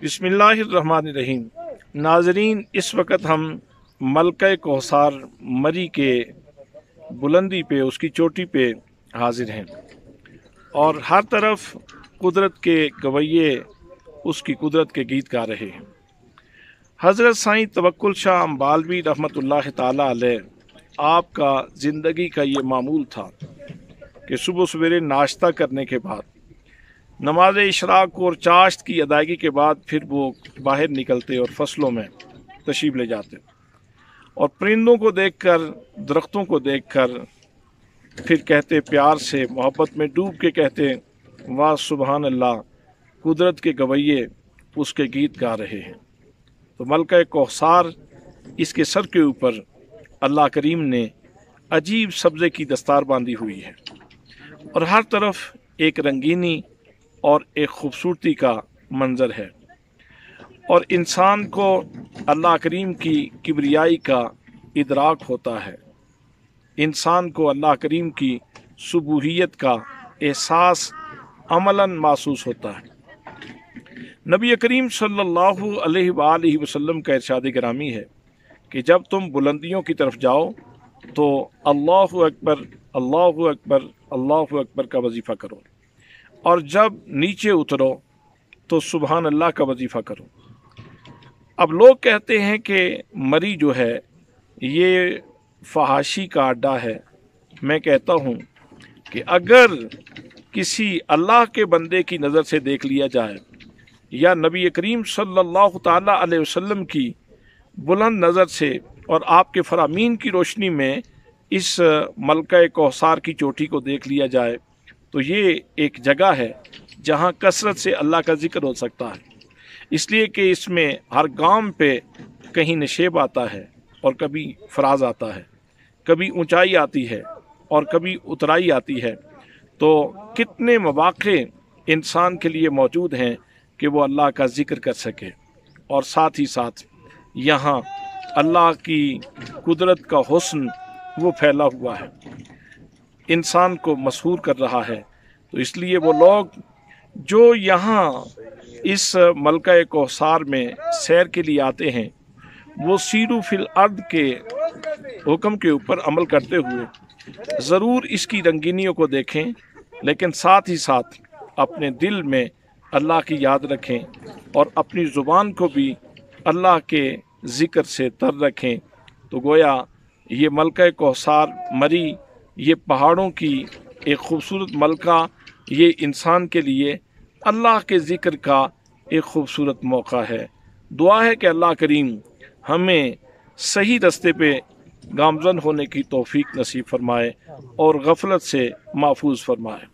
बिस्मिल्लाहिर्रहमानिर्रहीम। नाजरीन, इस वक्त हम मलका कौसार मरी के बुलंदी पे, उसकी चोटी पे हाजिर हैं और हर तरफ कुदरत के गवैये उसकी कुदरत के गीत गा रहे हैं। हज़रत साईं तवक्कुल शाह अम्बालवी रहमतुल्लाह ताला अलैह, आपका ज़िंदगी का ये मामूल था कि सुबह सवेरे नाश्ता करने के बाद, नमाज इशराक और चाश्त की अदायगी के बाद फिर वो बाहर निकलते और फसलों में तशरीफ़ ले जाते और परिंदों को देखकर, दरख्तों को देखकर फिर कहते, प्यार से मोहब्बत में डूब के कहते, वाह सुबहान अल्लाह, कुदरत के गवैये उसके गीत गा रहे हैं। तो मलका कौसार, इसके सर के ऊपर अल्लाह करीम ने अजीब सब्ज़े की दस्तार बांधी हुई है और हर तरफ एक रंगीनी और एक खूबसूरती का मंज़र है और इंसान को अल्लाह करीम की किबरियाई का इदराक होता है। इंसान को अल्लाह करीम की सुबूहियत का एहसास अमलन महसूस होता है। नबी करीम सल्लल्लाहु अलैहि वसल्लम का इरशाद गिरामी है कि जब तुम बुलंदियों की तरफ जाओ तो अल्लाहु अकबर, अल्लाहु अकबर, अल्लाहु अकबर का वजीफ़ा करो और जब नीचे उतरो तो सुबहान अल्लाह का वजीफ़ा करो। अब लोग कहते हैं कि मरी जो है ये फहाशी का अड्डा है। मैं कहता हूँ कि अगर किसी अल्लाह के बंदे की नज़र से देख लिया जाए या नबी करीम सल्लल्लाहु ताला अलैहि वसल्लम की बुलंद नज़र से और आपके फरामीन की रोशनी में इस मलका कौसार की चोटी को देख लिया जाए तो ये एक जगह है जहाँ कसरत से अल्लाह का जिक्र हो सकता है, इसलिए कि इसमें हर गांव पे कहीं नशेब आता है और कभी फराज आता है, कभी ऊंचाई आती है और कभी उतराई आती है। तो कितने मौक़े इंसान के लिए मौजूद हैं कि वो अल्लाह का जिक्र कर सके और साथ ही साथ यहाँ अल्लाह की कुदरत का हुस्न वो फैला हुआ है, इंसान को मसहूर कर रहा है। तो इसलिए वो लोग जो यहाँ इस मलका कौसार में सैर के लिए आते हैं, वो सीरू फिल अर्द के हुक्म के ऊपर अमल करते हुए ज़रूर इसकी रंगीनियों को देखें, लेकिन साथ ही साथ अपने दिल में अल्लाह की याद रखें और अपनी ज़ुबान को भी अल्लाह के ज़िक्र से तर रखें। तो गोया ये मलका कौसार मरी, ये पहाड़ों की एक खूबसूरत मलका, ये इंसान के लिए अल्लाह के ज़िक्र का एक खूबसूरत मौका है। दुआ है कि अल्लाह करीम हमें सही रास्ते पे गामज़न होने की तौफ़ीक नसीब फरमाए और गफलत से महफूज फरमाए।